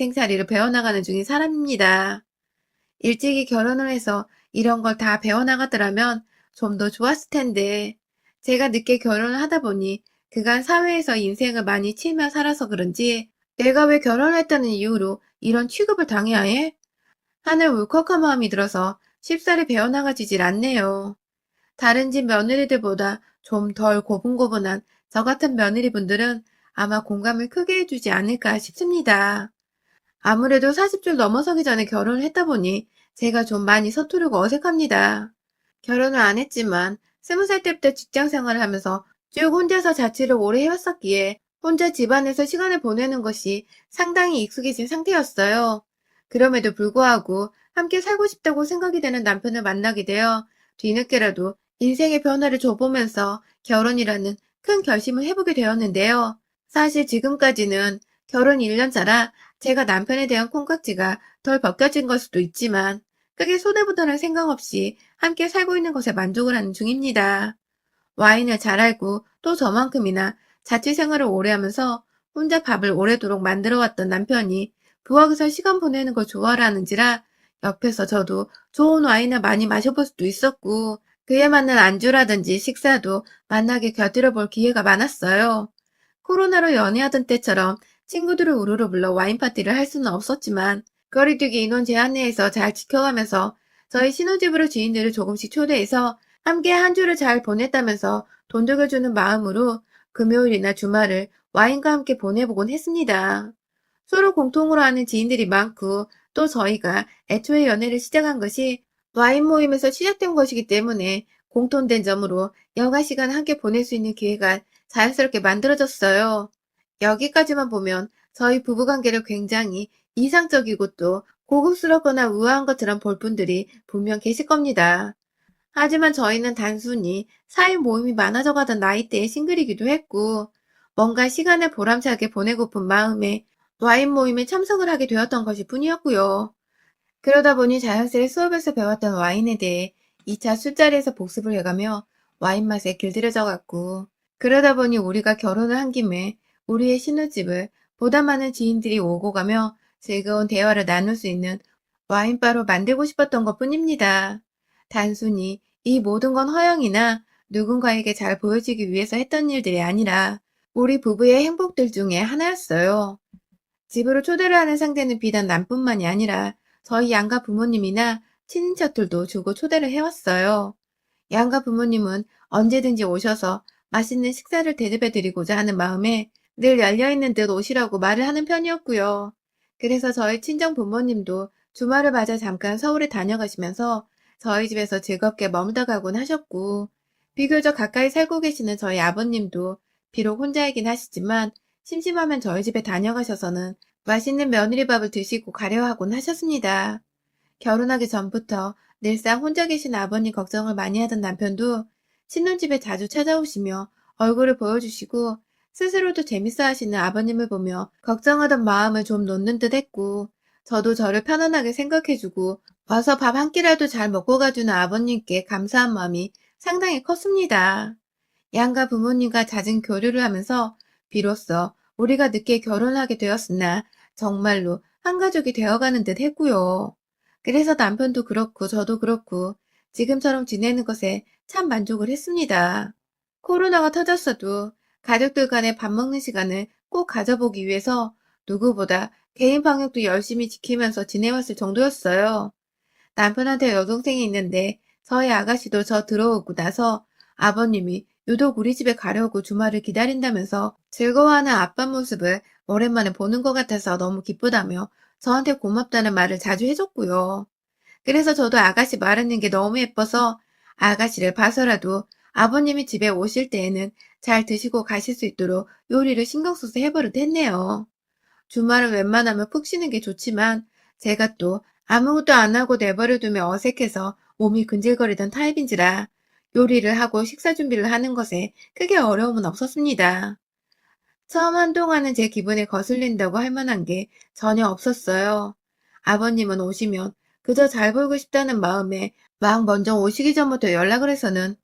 생사리를 배워나가는 중인 사람입니다. 일찍이 결혼을 해서 이런 걸 다 배워나가더라면 좀 더 좋았을 텐데, 제가 늦게 결혼을 하다 보니 그간 사회에서 인생을 많이 치며 살아서 그런지 내가 왜 결혼을 했다는 이유로 이런 취급을 당해야 해? 하늘 울컥한 마음이 들어서 쉽사리 배워나가지질 않네요. 다른 집 며느리들보다 좀 덜 고분고분한 저 같은 며느리분들은 아마 공감을 크게 해주지 않을까 싶습니다. 아무래도 40줄 넘어서기 전에 결혼을 했다 보니 제가 좀 많이 서투르고 어색합니다. 결혼을 안 했지만 20살 때부터 직장 생활을 하면서 쭉 혼자서 자취를 오래 해왔었기에 혼자 집안에서 시간을 보내는 것이 상당히 익숙해진 상태였어요. 그럼에도 불구하고 함께 살고 싶다고 생각이 되는 남편을 만나게 되어 뒤늦게라도 인생의 변화를 줘보면서 결혼이라는 큰 결심을 해보게 되었는데요. 사실 지금까지는 결혼 1년 차라 제가 남편에 대한 콩깍지가 덜 벗겨진 걸 수도 있지만 크게 손해보다는 생각 없이 함께 살고 있는 것에 만족을 하는 중입니다. 와인을 잘 알고 또 저만큼이나 자취 생활을 오래 하면서 혼자 밥을 오래도록 만들어 왔던 남편이 부엌에서 시간 보내는 걸 좋아하는지라 옆에서 저도 좋은 와인을 많이 마셔볼 수도 있었고 그에 맞는 안주라든지 식사도 만나게 곁들여 볼 기회가 많았어요. 코로나로 연애하던 때처럼 친구들을 우르르 불러 와인 파티를 할 수는 없었지만 거리두기 인원 제한 내에서 잘 지켜가면서 저희 신혼집으로 지인들을 조금씩 초대해서 함께 한 주를 잘 보냈다면서 돈독여 주는 마음으로 금요일이나 주말을 와인과 함께 보내보곤 했습니다. 서로 공통으로 아는 지인들이 많고 또 저희가 애초에 연애를 시작한 것이 와인 모임에서 시작된 것이기 때문에 공통된 점으로 여가 시간 함께 보낼 수 있는 기회가 자연스럽게 만들어졌어요. 여기까지만 보면 저희 부부관계를 굉장히 이상적이고 또 고급스럽거나 우아한 것처럼 볼 분들이 분명 계실 겁니다. 하지만 저희는 단순히 사회 모임이 많아져 가던 나이대의 싱글이기도 했고, 뭔가 시간을 보람차게 보내고픈 마음에 와인 모임에 참석을 하게 되었던 것일 뿐이었고요. 그러다 보니 자연스레 수업에서 배웠던 와인에 대해 2차 술자리에서 복습을 해가며 와인 맛에 길들여져 갔고, 그러다 보니 우리가 결혼을 한 김에 우리의 신혼집을 보다 많은 지인들이 오고 가며 즐거운 대화를 나눌 수 있는 와인바로 만들고 싶었던 것 뿐입니다. 단순히 이 모든 건 허영이나 누군가에게 잘 보여지기 위해서 했던 일들이 아니라 우리 부부의 행복들 중에 하나였어요. 집으로 초대를 하는 상대는 비단 남뿐만이 아니라 저희 양가 부모님이나 친인척들도 주고 초대를 해왔어요. 양가 부모님은 언제든지 오셔서 맛있는 식사를 대접해드리고자 하는 마음에 늘 열려있는 듯 오시라고 말을 하는 편이었고요. 그래서 저희 친정 부모님도 주말을 맞아 잠깐 서울에 다녀가시면서 저희 집에서 즐겁게 머물다 가곤 하셨고, 비교적 가까이 살고 계시는 저희 아버님도 비록 혼자이긴 하시지만 심심하면 저희 집에 다녀가셔서는 맛있는 며느리밥을 드시고 가려 하곤 하셨습니다. 결혼하기 전부터 늘상 혼자 계신 아버님 걱정을 많이 하던 남편도 신혼집에 자주 찾아오시며 얼굴을 보여주시고 스스로도 재밌어 하시는 아버님을 보며 걱정하던 마음을 좀 놓는 듯 했고, 저도 저를 편안하게 생각해주고 와서 밥 한 끼라도 잘 먹고 가주는 아버님께 감사한 마음이 상당히 컸습니다. 양가 부모님과 잦은 교류를 하면서 비로소 우리가 늦게 결혼하게 되었으나 정말로 한 가족이 되어가는 듯 했고요. 그래서 남편도 그렇고 저도 그렇고 지금처럼 지내는 것에 참 만족을 했습니다. 코로나가 터졌어도 가족들 간의 밥 먹는 시간을 꼭 가져보기 위해서 누구보다 개인 방역도 열심히 지키면서 지내왔을 정도였어요. 남편한테 여동생이 있는데 저희 아가씨도 저 들어오고 나서 아버님이 유독 우리 집에 가려고 주말을 기다린다면서 즐거워하는 아빠 모습을 오랜만에 보는 것 같아서 너무 기쁘다며 저한테 고맙다는 말을 자주 해줬고요. 그래서 저도 아가씨 말하는 게 너무 예뻐서 아가씨를 봐서라도 아버님이 집에 오실 때에는 잘 드시고 가실 수 있도록 요리를 신경 써서 해버릇 했네요. 주말은 웬만하면 푹 쉬는 게 좋지만 제가 또 아무것도 안 하고 내버려두면 어색해서 몸이 근질거리던 타입인지라 요리를 하고 식사 준비를 하는 것에 크게 어려움은 없었습니다. 처음 한동안은 제 기분에 거슬린다고 할 만한 게 전혀 없었어요. 아버님은 오시면 그저 잘 보이고 싶다는 마음에 막 먼저 오시기 전부터 연락을 해서는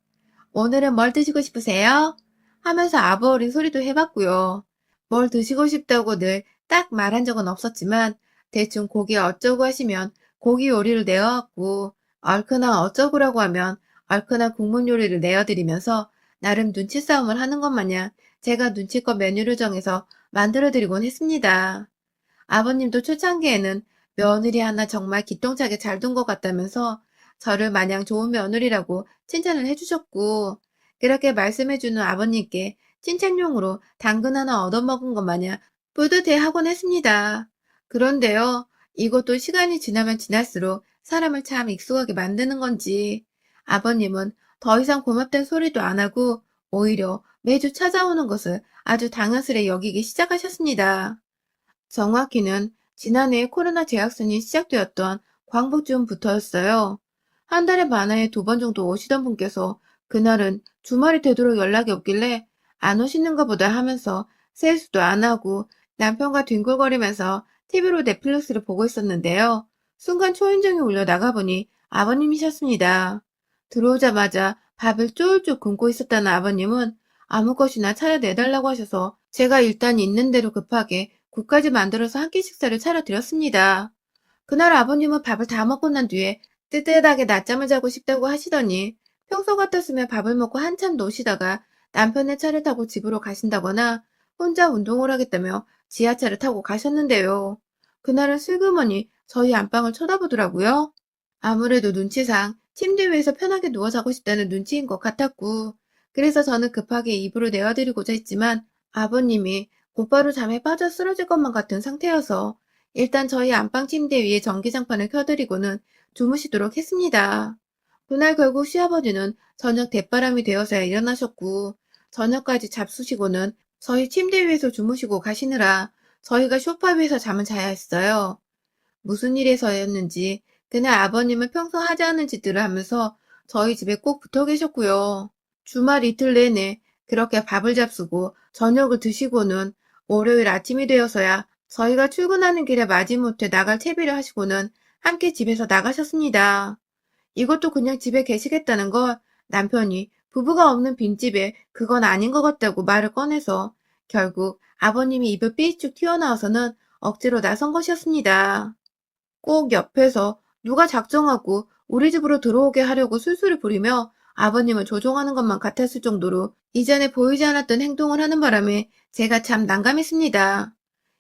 오늘은 뭘 드시고 싶으세요? 하면서 아부어린 소리도 해봤고요. 뭘 드시고 싶다고 늘 딱 말한 적은 없었지만 대충 고기 어쩌고 하시면 고기 요리를 내어왔고, 얼큰한 어쩌구라고 하면 얼큰한 국물 요리를 내어드리면서 나름 눈치 싸움을 하는 것 마냥 제가 눈치껏 메뉴를 정해서 만들어드리곤 했습니다. 아버님도 초창기에는 며느리 하나 정말 기똥차게 잘 둔 것 같다면서 저를 마냥 좋은 며느리라고 칭찬을 해주셨고, 그렇게 말씀해주는 아버님께 칭찬용으로 당근 하나 얻어먹은 것 마냥 뿌듯해하곤 했습니다. 그런데요, 이것도 시간이 지나면 지날수록 사람을 참 익숙하게 만드는 건지, 아버님은 더 이상 고맙다는 소리도 안 하고 오히려 매주 찾아오는 것을 아주 당연스레 여기기 시작하셨습니다. 정확히는 지난해 코로나 재확산이 시작되었던 광복쯤부터였어요. 한 달에 많아야 2번 정도 오시던 분께서 그날은 주말이 되도록 연락이 없길래 안 오시는가 보다 하면서 세수도 안 하고 남편과 뒹굴거리면서 TV로 넷플릭스를 보고 있었는데요. 순간 초인종이 울려 나가보니 아버님이셨습니다. 들어오자마자 밥을 쫄쫄 굶고 있었다는 아버님은 아무 것이나 차려내달라고 하셔서 제가 일단 있는 대로 급하게 국까지 만들어서 한 끼 식사를 차려드렸습니다. 그날 아버님은 밥을 다 먹고 난 뒤에 뜨뜻하게 낮잠을 자고 싶다고 하시더니 평소 같았으면 밥을 먹고 한참 노시다가 남편의 차를 타고 집으로 가신다거나 혼자 운동을 하겠다며 지하철을 타고 가셨는데요. 그날은 슬그머니 저희 안방을 쳐다보더라고요. 아무래도 눈치상 침대 위에서 편하게 누워 자고 싶다는 눈치인 것 같았고, 그래서 저는 급하게 이불을 내어드리고자 했지만 아버님이 곧바로 잠에 빠져 쓰러질 것만 같은 상태여서 일단 저희 안방 침대 위에 전기장판을 켜드리고는 주무시도록 했습니다. 그날 결국 시아버지는 저녁 대바람이 되어서야 일어나셨고, 저녁까지 잡수시고는 저희 침대 위에서 주무시고 가시느라 저희가 소파 위에서 잠을 자야 했어요. 무슨 일에서였는지 그날 아버님은 평소 하지 않은 짓들을 하면서 저희 집에 꼭 붙어 계셨고요. 주말 이틀 내내 그렇게 밥을 잡수고 저녁을 드시고는 월요일 아침이 되어서야 저희가 출근하는 길에 마지못해 나갈 채비를 하시고는 함께 집에서 나가셨습니다. 이것도 그냥 집에 계시겠다는 걸 남편이 부부가 없는 빈집에 그건 아닌 것 같다고 말을 꺼내서 결국 아버님이 입을 삐쭉 튀어나와서는 억지로 나선 것이었습니다. 꼭 옆에서 누가 작정하고 우리 집으로 들어오게 하려고 술술을 부리며 아버님을 조종하는 것만 같았을 정도로 이전에 보이지 않았던 행동을 하는 바람에 제가 참 난감했습니다.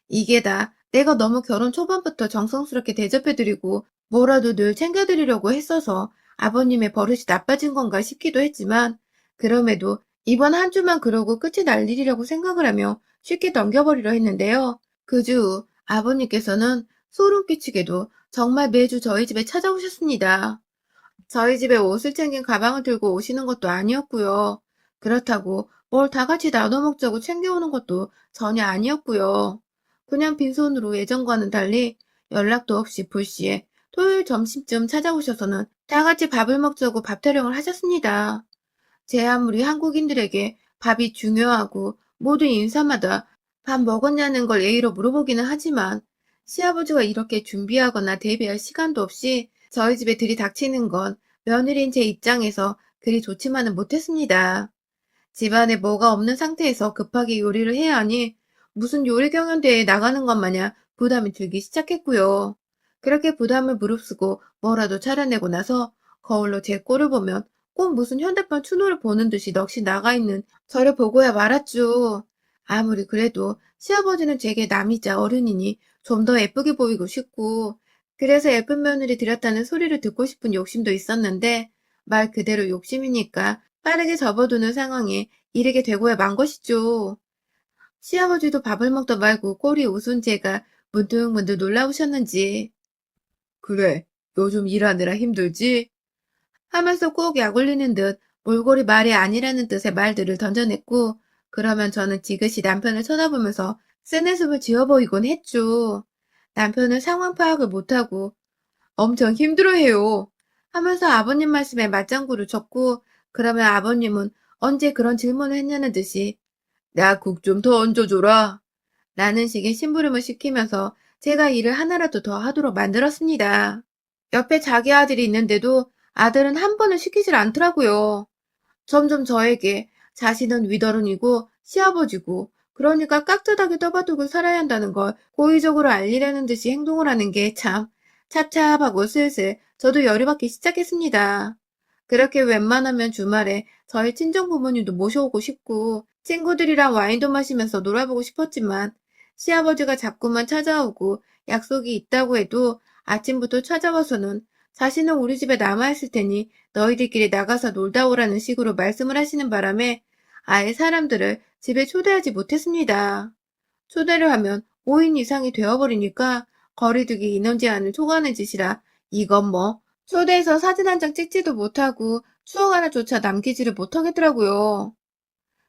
이게 다 내가 너무 결혼 초반부터 정성스럽게 대접해드리고 뭐라도 늘 챙겨드리려고 했어서 아버님의 버릇이 나빠진 건가 싶기도 했지만, 그럼에도 이번 한 주만 그러고 끝이 날 일이라고 생각을 하며 쉽게 넘겨버리려 했는데요. 그 주 후 아버님께서는 소름 끼치게도 정말 매주 저희 집에 찾아오셨습니다. 저희 집에 옷을 챙긴 가방을 들고 오시는 것도 아니었고요. 그렇다고 뭘 다 같이 나눠 먹자고 챙겨오는 것도 전혀 아니었고요. 그냥 빈손으로 예전과는 달리 연락도 없이 불시에 토요일 점심쯤 찾아오셔서는 다 같이 밥을 먹자고 밥 타령을 하셨습니다. 제 아무리 한국인들에게 밥이 중요하고 모든 인사마다 밥 먹었냐는 걸 예의로 물어보기는 하지만 시아버지가 이렇게 준비하거나 대비할 시간도 없이 저희 집에 들이닥치는 건 며느리인 제 입장에서 그리 좋지만은 못했습니다. 집안에 뭐가 없는 상태에서 급하게 요리를 해야 하니 무슨 요리 경연대회에 나가는 것 마냥 부담이 들기 시작했고요. 그렇게 부담을 무릅쓰고 뭐라도 차려내고 나서 거울로 제 꼴을 보면 꼭 무슨 현대판 추노를 보는 듯이 넋이 나가 있는 저를 보고야 말았죠. 아무리 그래도 시아버지는 제게 남이자 어른이니 좀 더 예쁘게 보이고 싶고, 그래서 예쁜 며느리 들였다는 소리를 듣고 싶은 욕심도 있었는데 말 그대로 욕심이니까 빠르게 접어두는 상황에 이르게 되고야 만 것이죠. 시아버지도 밥을 먹다 말고 꼴이 웃은 제가 문득문득 놀라우셨는지 "그래, 요즘 일하느라 힘들지?" 하면서 꼭 약 올리는 듯 몰골이 말이 아니라는 뜻의 말들을 던져냈고, 그러면 저는 지그시 남편을 쳐다보면서 쓴웃음을 지어 보이곤 했죠. 남편은 상황 파악을 못하고 "엄청 힘들어해요." 하면서 아버님 말씀에 맞장구를 쳤고, 그러면 아버님은 언제 그런 질문을 했냐는 듯이 "나 국 좀 더 얹어줘라." 라는 식의 심부름을 시키면서 제가 일을 하나라도 더 하도록 만들었습니다. 옆에 자기 아들이 있는데도 아들은 한 번을 시키질 않더라고요. 점점 저에게 자신은 윗어른이고 시아버지고 그러니까 깍듯하게 떠받들고 살아야 한다는 걸 고의적으로 알리려는 듯이 행동을 하는 게 참 찹찹하고 슬슬 저도 열이 받기 시작했습니다. 그렇게 웬만하면 주말에 저희 친정 부모님도 모셔오고 싶고 친구들이랑 와인도 마시면서 놀아보고 싶었지만 시아버지가 자꾸만 찾아오고 약속이 있다고 해도 아침부터 찾아와서는 자신은 우리 집에 남아있을 테니 너희들끼리 나가서 놀다 오라는 식으로 말씀을 하시는 바람에 아예 사람들을 집에 초대하지 못했습니다. 초대를 하면 5인 이상이 되어버리니까 거리두기 인원 제한을 초과하는 짓이라 이건 뭐 초대해서 사진 한 장 찍지도 못하고 추억 하나조차 남기지를 못하겠더라고요.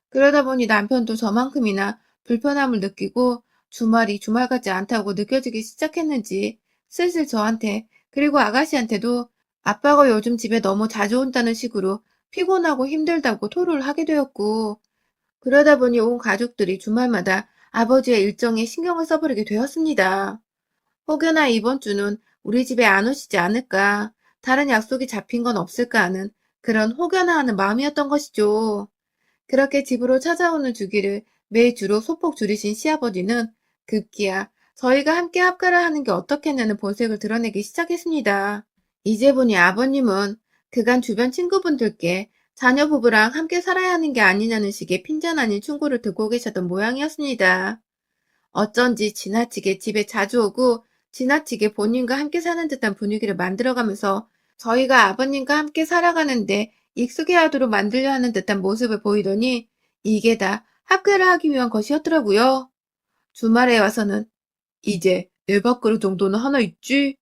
그러다 보니 남편도 저만큼이나 불편함을 느끼고 주말이 주말 같지 않다고 느껴지기 시작했는지 슬슬 저한테 그리고 아가씨한테도 아빠가 요즘 집에 너무 자주 온다는 식으로 피곤하고 힘들다고 토로를 하게 되었고 그러다 보니 온 가족들이 주말마다 아버지의 일정에 신경을 써버리게 되었습니다. 혹여나 이번 주는 우리 집에 안 오시지 않을까, 다른 약속이 잡힌 건 없을까 하는 그런 혹여나 하는 마음이었던 것이죠. 그렇게 집으로 찾아오는 주기를 매주로 소폭 줄이신 시아버지는 급기야 저희가 함께 합가를 하는 게 어떻겠냐는 본색을 드러내기 시작했습니다. 이제 보니 아버님은 그간 주변 친구분들께 자녀 부부랑 함께 살아야 하는 게 아니냐는 식의 핀잔 아닌 충고를 듣고 계셨던 모양이었습니다. 어쩐지 지나치게 집에 자주 오고 지나치게 본인과 함께 사는 듯한 분위기를 만들어가면서 저희가 아버님과 함께 살아가는데 익숙해하도록 만들려 하는 듯한 모습을 보이더니 이게 다 합가를 하기 위한 것이었더라고요. 주말에 와서는 이제 내 밥그릇 정도는 하나 있지?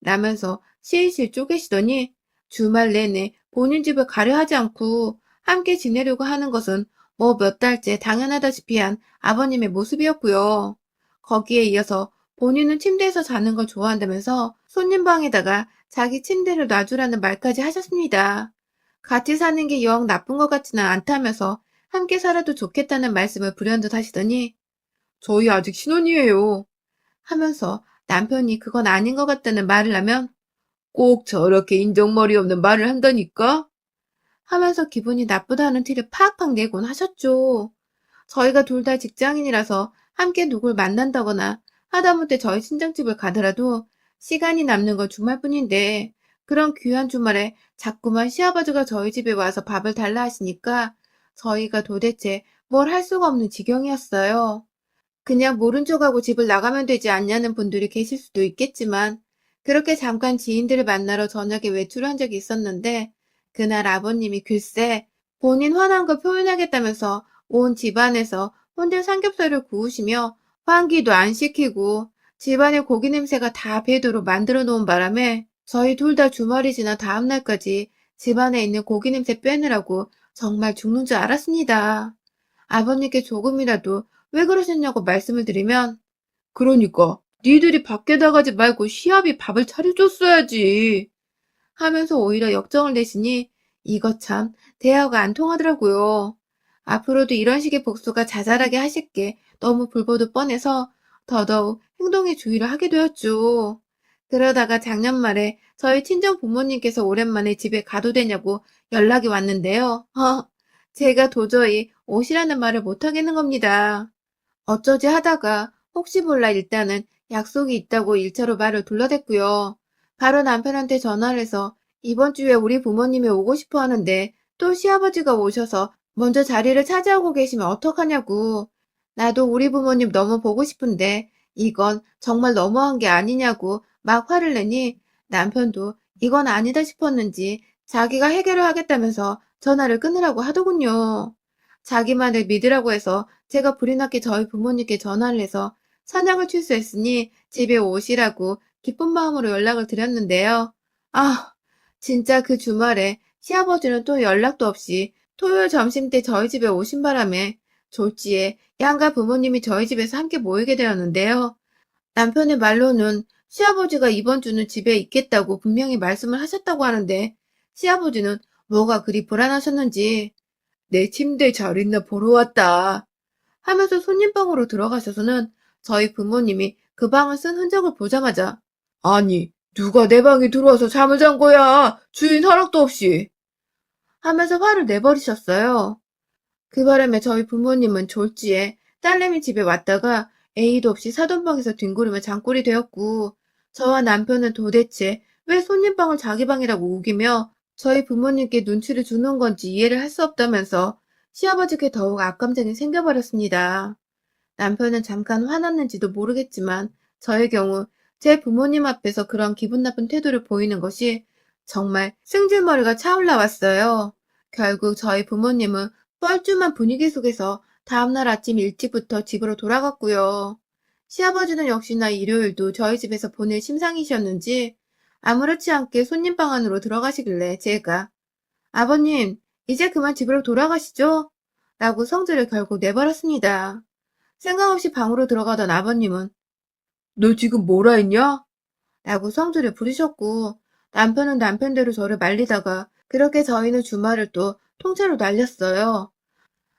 라면서 실실 쪼개시더니 주말 내내 본인 집을 가려 하지 않고 함께 지내려고 하는 것은 뭐 몇 달째 당연하다시피 한 아버님의 모습이었고요. 거기에 이어서 본인은 침대에서 자는 걸 좋아한다면서 손님 방에다가 자기 침대를 놔주라는 말까지 하셨습니다. 같이 사는 게 영 나쁜 것 같지는 않다면서 함께 살아도 좋겠다는 말씀을 불현듯 하시더니 저희 아직 신혼이에요 하면서 남편이 그건 아닌 것 같다는 말을 하면 꼭 저렇게 인정머리 없는 말을 한다니까? 하면서 기분이 나쁘다는 티를 팍팍 내곤 하셨죠. 저희가 둘 다 직장인이라서 함께 누굴 만난다거나 하다못해 저희 친정집을 가더라도 시간이 남는 건 주말뿐인데 그런 귀한 주말에 자꾸만 시아버지가 저희 집에 와서 밥을 달라 하시니까 저희가 도대체 뭘 할 수가 없는 지경이었어요. 그냥 모른 척하고 집을 나가면 되지 않냐는 분들이 계실 수도 있겠지만 그렇게 잠깐 지인들을 만나러 저녁에 외출을 한 적이 있었는데 그날 아버님이 글쎄 본인 화난 걸 표현하겠다면서 온 집안에서 혼자 삼겹살을 구우시며 환기도 안 시키고 집안에 고기 냄새가 다 배도록 만들어 놓은 바람에 저희 둘 다 주말이 지난 다음 날까지 집안에 있는 고기 냄새 빼느라고 정말 죽는 줄 알았습니다. 아버님께 조금이라도 왜 그러셨냐고 말씀을 드리면 그러니까 니들이 밖에 나가지 말고 시합이 밥을 차려줬어야지 하면서 오히려 역정을 내시니 이거 참 대화가 안 통하더라고요. 앞으로도 이런 식의 복수가 자잘하게 하실 게 너무 불보듯 뻔해서 더더욱 행동에 주의를 하게 되었죠. 그러다가 작년 말에 저희 친정 부모님께서 오랜만에 집에 가도 되냐고 연락이 왔는데요. 제가 도저히 오시라는 말을 못하겠는 겁니다. 어쩌지 하다가 혹시 몰라 일단은 약속이 있다고 일차로 말을 둘러댔고요. 바로 남편한테 전화를 해서 이번 주에 우리 부모님이 오고 싶어 하는데 또 시아버지가 오셔서 먼저 자리를 차지하고 계시면 어떡하냐고. 나도 우리 부모님 너무 보고 싶은데 이건 정말 너무한 게 아니냐고 막 화를 내니 남편도 이건 아니다 싶었는지 자기가 해결을 하겠다면서 전화를 끊으라고 하더군요. 자기 말을 믿으라고 해서 제가 불이 났게 저희 부모님께 전화를 해서 사냥을 취소했으니 집에 오시라고 기쁜 마음으로 연락을 드렸는데요. 아, 진짜 그 주말에 시아버지는 또 연락도 없이 토요일 점심때 저희 집에 오신 바람에 졸지에 양가 부모님이 저희 집에서 함께 모이게 되었는데요. 남편의 말로는 시아버지가 이번 주는 집에 있겠다고 분명히 말씀을 하셨다고 하는데 시아버지는 뭐가 그리 불안하셨는지 내 침대 잘 있나 보러 왔다 하면서 손님방으로 들어가셔서는 저희 부모님이 그 방을 쓴 흔적을 보자마자 아니 누가 내 방에 들어와서 잠을 잔 거야 주인 허락도 없이 하면서 화를 내버리셨어요. 그 바람에 저희 부모님은 졸지에 딸내미 집에 왔다가 A도 없이 사돈방에서 뒹구르며 장꼴이 되었고, 저와 남편은 도대체 왜 손님방을 자기 방이라고 우기며 저희 부모님께 눈치를 주는 건지 이해를 할 수 없다면서 시아버지께 더욱 악감정이 생겨버렸습니다. 남편은 잠깐 화났는지도 모르겠지만 저의 경우 제 부모님 앞에서 그런 기분 나쁜 태도를 보이는 것이 정말 승질머리가 차올라 왔어요. 결국 저희 부모님은 뻘쭘한 분위기 속에서 다음날 아침 일찍부터 집으로 돌아갔고요. 시아버지는 역시나 일요일도 저희 집에서 보낼 심상이셨는지 아무렇지 않게 손님방 안으로 들어가시길래 제가 아버님, 이제 그만 집으로 돌아가시죠? 라고 성질을 결국 내버렸습니다. 생각 없이 방으로 들어가던 아버님은 너 지금 뭐라 했냐? 라고 성질을 부리셨고 남편은 남편대로 저를 말리다가 그렇게 저희는 주말을 또 통째로 날렸어요.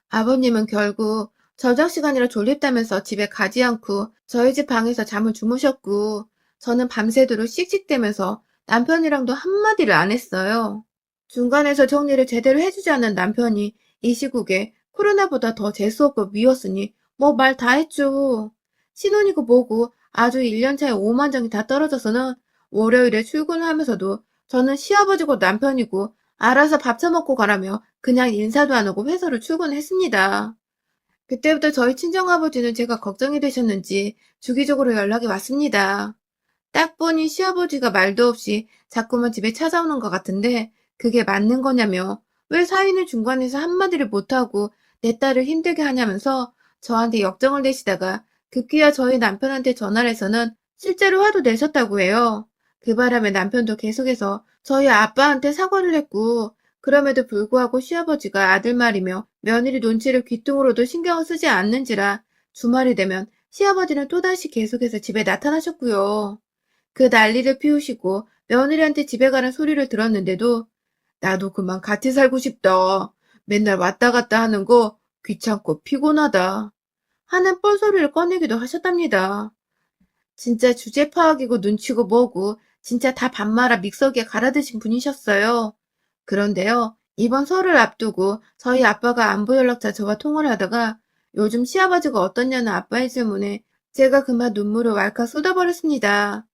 아버님은 결국 저녁 시간이라 졸립다면서 집에 가지 않고 저희 집 방에서 잠을 주무셨고 저는 밤새도록 씩씩대면서 남편이랑도 한마디를 안 했어요. 중간에서 정리를 제대로 해주지 않는 남편이 이 시국에 코로나보다 더 재수없고 미웠으니 뭐 말 다 했죠. 신혼이고 뭐고 아주 1년 차에 오만정이 다 떨어져서는 월요일에 출근을 하면서도 저는 시아버지고 남편이고 알아서 밥 처먹고 가라며 그냥 인사도 안 하고 회사로 출근했습니다. 그때부터 저희 친정아버지는 제가 걱정이 되셨는지 주기적으로 연락이 왔습니다. 딱 보니 시아버지가 말도 없이 자꾸만 집에 찾아오는 것 같은데 그게 맞는 거냐며 왜 사위는 중간에서 한마디를 못하고 내 딸을 힘들게 하냐면서 저한테 역정을 내시다가 급기야 저희 남편한테 전화를 해서는 실제로 화도 내셨다고 해요. 그 바람에 남편도 계속해서 저희 아빠한테 사과를 했고 그럼에도 불구하고 시아버지가 아들 말이며 며느리 눈치를 귀뚱으로도 신경을 쓰지 않는지라 주말이 되면 시아버지는 또다시 계속해서 집에 나타나셨고요. 그 난리를 피우시고 며느리한테 집에 가는 소리를 들었는데도 나도 그만 같이 살고 싶다. 맨날 왔다 갔다 하는 거 귀찮고 피곤하다. 하는 뻘소리를 꺼내기도 하셨답니다. 진짜 주제 파악이고 눈치고 뭐고 진짜 다 밥 말아 믹서기에 갈아 드신 분이셨어요. 그런데요, 이번 설을 앞두고 저희 아빠가 안부 연락처 저와 통화를 하다가 요즘 시아버지가 어떻냐는 아빠의 질문에 제가 그만 눈물을 왈칵 쏟아버렸습니다.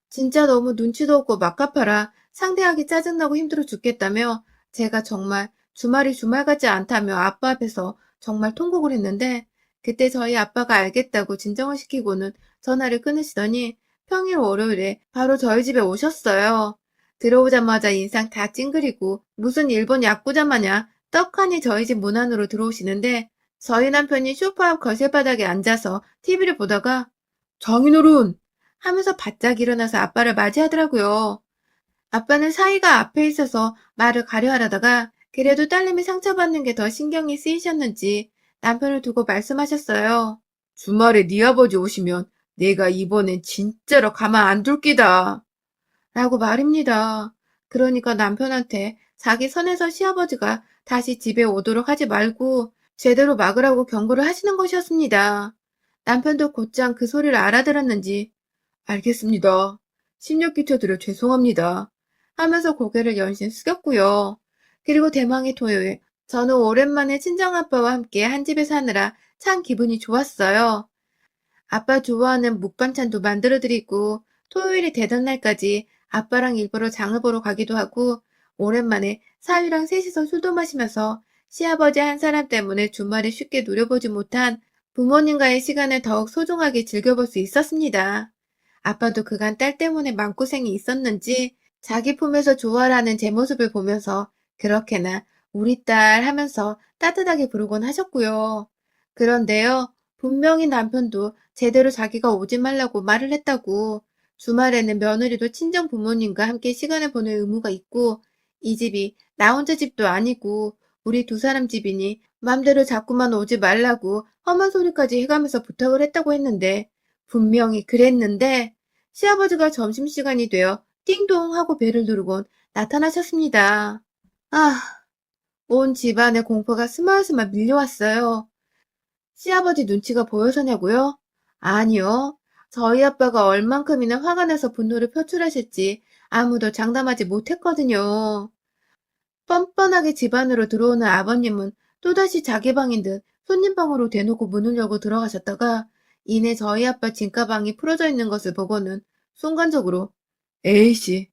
진짜 너무 눈치도 없고 막가파라 상대하기 짜증나고 힘들어 죽겠다며 제가 정말 주말이 주말 같지 않다며 아빠 앞에서 정말 통곡을 했는데 그때 저희 아빠가 알겠다고 진정을 시키고는 전화를 끊으시더니 평일 월요일에 바로 저희 집에 오셨어요. 들어오자마자 인상 다 찡그리고 무슨 일본 야쿠자 마냥 떡하니 저희 집 문 안으로 들어오시는데 저희 남편이 소파 앞 거실 바닥에 앉아서 TV를 보다가 장인어른! 하면서 바짝 일어나서 아빠를 맞이하더라고요. 아빠는 사이가 앞에 있어서 말을 가려 하려다가 그래도 딸내미 상처받는 게 더 신경이 쓰이셨는지 남편을 두고 말씀하셨어요. 주말에 네 아버지 오시면 내가 이번엔 진짜로 가만 안 둘 기다. 라고 말입니다. 그러니까 남편한테 자기 선에서 시아버지가 다시 집에 오도록 하지 말고 제대로 막으라고 경고를 하시는 것이었습니다. 남편도 곧장 그 소리를 알아들었는지 알겠습니다. 심력 끼쳐드려 죄송합니다. 하면서 고개를 연신 숙였고요. 그리고 대망의 토요일, 저는 오랜만에 친정아빠와 함께 한 집에 사느라 참 기분이 좋았어요. 아빠 좋아하는 묵반찬도 만들어드리고 토요일이 되던 날까지 아빠랑 일부러 장을 보러 가기도 하고 오랜만에 사위랑 셋이서 술도 마시면서 시아버지 한 사람 때문에 주말에 쉽게 누려보지 못한 부모님과의 시간을 더욱 소중하게 즐겨볼 수 있었습니다. 아빠도 그간 딸 때문에 마음고생이 있었는지 자기 품에서 좋아라는 제 모습을 보면서 그렇게나 우리 딸 하면서 따뜻하게 부르곤 하셨고요. 그런데요, 분명히 남편도 제대로 자기가 오지 말라고 말을 했다고 주말에는 며느리도 친정 부모님과 함께 시간을 보낼 의무가 있고 이 집이 나 혼자 집도 아니고 우리 두 사람 집이니 맘대로 자꾸만 오지 말라고 험한 소리까지 해가면서 부탁을 했다고 했는데 분명히 그랬는데 시아버지가 점심시간이 되어 띵동 하고 벨을 누르곤 나타나셨습니다. 아, 온 집안의 공포가 스멀스멀 밀려왔어요. 시아버지 눈치가 보여서냐고요? 아니요. 저희 아빠가 얼만큼이나 화가 나서 분노를 표출하실지 아무도 장담하지 못했거든요. 뻔뻔하게 집 안으로 들어오는 아버님은 또다시 자기 방인 듯 손님방으로 대놓고 문을 열고 들어가셨다가 이내 저희 아빠 짐가방이 풀어져 있는 것을 보고는 순간적으로 에이씨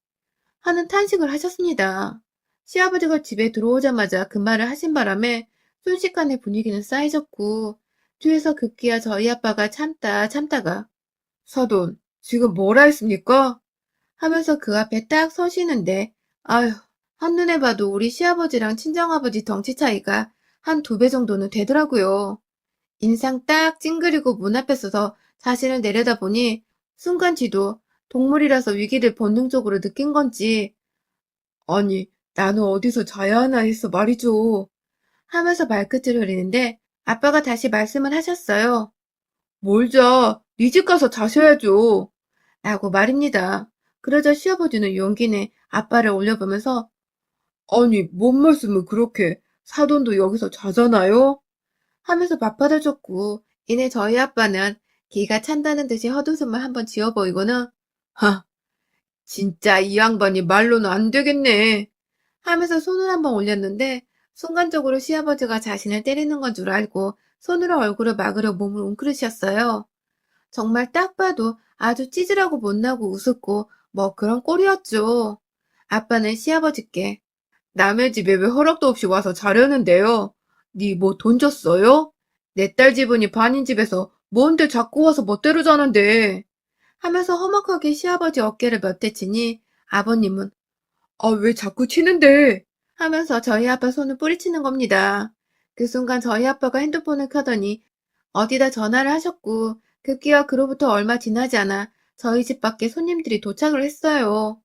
하는 탄식을 하셨습니다. 시아버지가 집에 들어오자마자 그 말을 하신 바람에 순식간에 분위기는 싸해졌고 뒤에서 급기야 저희 아빠가 참다가 사돈, 지금 뭐라 했습니까? 하면서 그 앞에 딱 서시는데 아휴 한눈에 봐도 우리 시아버지랑 친정아버지 덩치 차이가 한 2배 정도는 되더라고요. 인상 딱 찡그리고 문 앞에 서서 자신을 내려다보니 순간 지도 동물이라서 위기를 본능적으로 느낀 건지 아니 나는 어디서 자야 하나 했어 말이죠. 하면서 말끝을 흐리는데 아빠가 다시 말씀을 하셨어요. 뭘 자, 네 집 가서 자셔야죠. 라고 말입니다. 그러자 시아버지는 용기 내 아빠를 올려보면서 아니 뭔 말씀을 그렇게 사돈도 여기서 자잖아요? 하면서 맞받아 줬고 이내 저희 아빠는 기가 찬다는 듯이 헛웃음을 한번 지어 보이고는 하 진짜 이 양반이 말로는 안 되겠네 하면서 손을 한번 올렸는데 순간적으로 시아버지가 자신을 때리는 건 줄 알고 손으로 얼굴을 막으려 몸을 웅크리셨어요. 정말 딱 봐도 아주 찌질하고 못나고 우습고 뭐 그런 꼴이었죠. 아빠는 시아버지께 남의 집에 왜 허락도 없이 와서 자려는데요? 니 뭐 돈 줬어요? 내 딸 집은이 반인 집에서 뭔데 자꾸 와서 멋대로 자는데? 하면서 험악하게 시아버지 어깨를 몇 대 치니 아버님은 아, 왜 자꾸 치는데? 하면서 저희 아빠 손을 뿌리치는 겁니다. 그 순간 저희 아빠가 핸드폰을 켜더니 어디다 전화를 하셨고 급기야 그로부터 얼마 지나지 않아 저희 집 밖에 손님들이 도착을 했어요.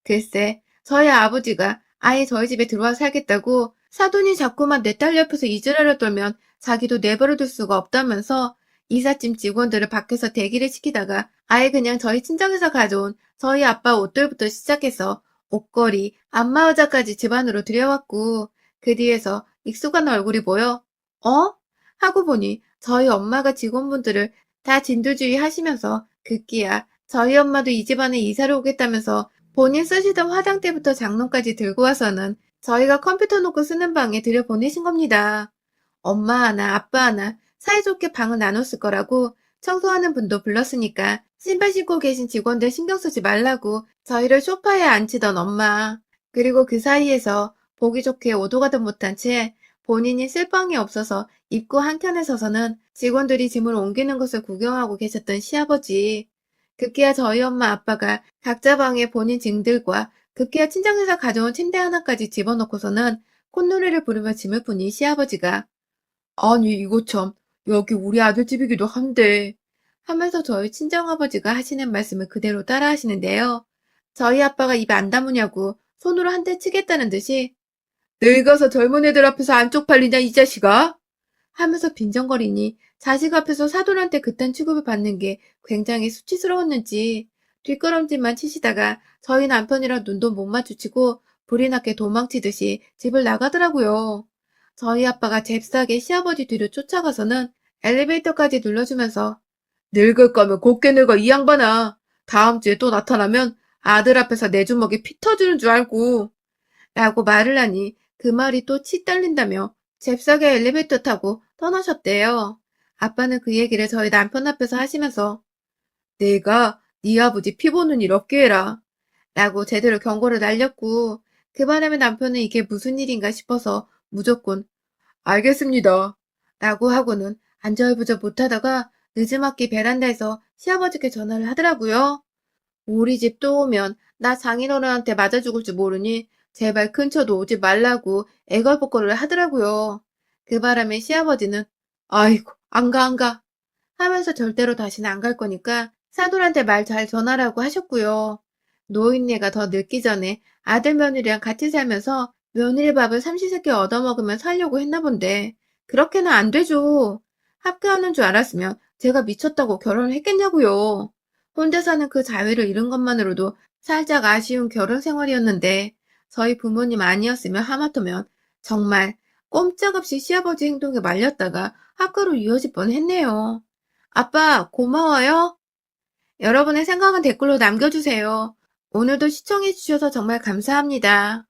글쎄 저희 아버지가 아예 저희 집에 들어와 살겠다고 사돈이 자꾸만 내 딸 옆에서 이지랄을 떨면 자기도 내버려둘 수가 없다면서 이삿짐 직원들을 밖에서 대기를 시키다가 아예 그냥 저희 친정에서 가져온 저희 아빠 옷들부터 시작해서 옷걸이, 안마의자까지 집 안으로 들여왔고 그 뒤에서 익숙한 얼굴이 보여 어? 하고 보니 저희 엄마가 직원분들을 다 진두지휘 하시면서 급기야 저희 엄마도 이 집안에 이사를 오겠다면서 본인 쓰시던 화장대부터 장롱까지 들고 와서는 저희가 컴퓨터 놓고 쓰는 방에 들여보내신 겁니다. 엄마 하나, 아빠 하나 사이좋게 방을 나눴을 거라고 청소하는 분도 불렀으니까 신발 신고 계신 직원들 신경 쓰지 말라고 저희를 소파에 앉히던 엄마. 그리고 그 사이에서 보기 좋게 오도 가도 못한 채 본인이 쓸 방이 없어서 입구 한켠에 서서는 직원들이 짐을 옮기는 것을 구경하고 계셨던 시아버지. 급기야 저희 엄마 아빠가 각자 방에 본인 짐들과 급기야 친정에서 가져온 침대 하나까지 집어넣고서는 콧노래를 부르며 짐을 푸니 시아버지가 아니 이거 참 여기 우리 아들 집이기도 한데 하면서 저희 친정아버지가 하시는 말씀을 그대로 따라 하시는데요. 저희 아빠가 입에 안 다무냐고 손으로 한 대 치겠다는 듯이 늙어서 젊은 애들 앞에서 안 쪽팔리냐 이 자식아? 하면서 빈정거리니 자식 앞에서 사돈한테 그딴 취급을 받는 게 굉장히 수치스러웠는지 뒷걸음질만 치시다가 저희 남편이랑 눈도 못 마주치고 불이 나게 도망치듯이 집을 나가더라고요. 저희 아빠가 잽싸게 시아버지 뒤로 쫓아가서는 엘리베이터까지 눌러주면서 늙을 거면 곱게 늙어 이 양반아. 다음 주에 또 나타나면 아들 앞에서 내 주먹에 피 터지는 줄 알고 라고 말을 하니 그 말이 또 치 딸린다며 잽싸게 엘리베이터 타고 떠나셨대요. 아빠는 그 얘기를 저희 남편 앞에서 하시면서 내가 네 아버지 피 보는 일 없게 해라 라고 제대로 경고를 날렸고 그 바람에 남편은 이게 무슨 일인가 싶어서 무조건 알겠습니다 라고 하고는 안절부절 못하다가 늦지막히 베란다에서 시아버지께 전화를 하더라고요. 우리 집 또 오면 나 장인어른한테 맞아 죽을 줄 모르니 제발 근처도 오지 말라고 애걸복걸을 하더라고요. 그 바람에 시아버지는 아이고 안 가 하면서 절대로 다시는 안 갈 거니까 사돈한테 말 잘 전하라고 하셨고요. 노인네가 더 늙기 전에 아들 며느리랑 같이 살면서 며느리 밥을 삼시세끼 얻어먹으면 살려고 했나 본데 그렇게는 안 되죠. 합격하는 줄 알았으면 제가 미쳤다고 결혼을 했겠냐고요. 혼자 사는 그 자유를 잃은 것만으로도 살짝 아쉬운 결혼 생활이었는데 저희 부모님 아니었으면 하마터면 정말 꼼짝없이 시아버지 행동에 말렸다가 학교로 이어질 뻔했네요. 아빠 고마워요. 여러분의 생각은 댓글로 남겨주세요. 오늘도 시청해주셔서 정말 감사합니다.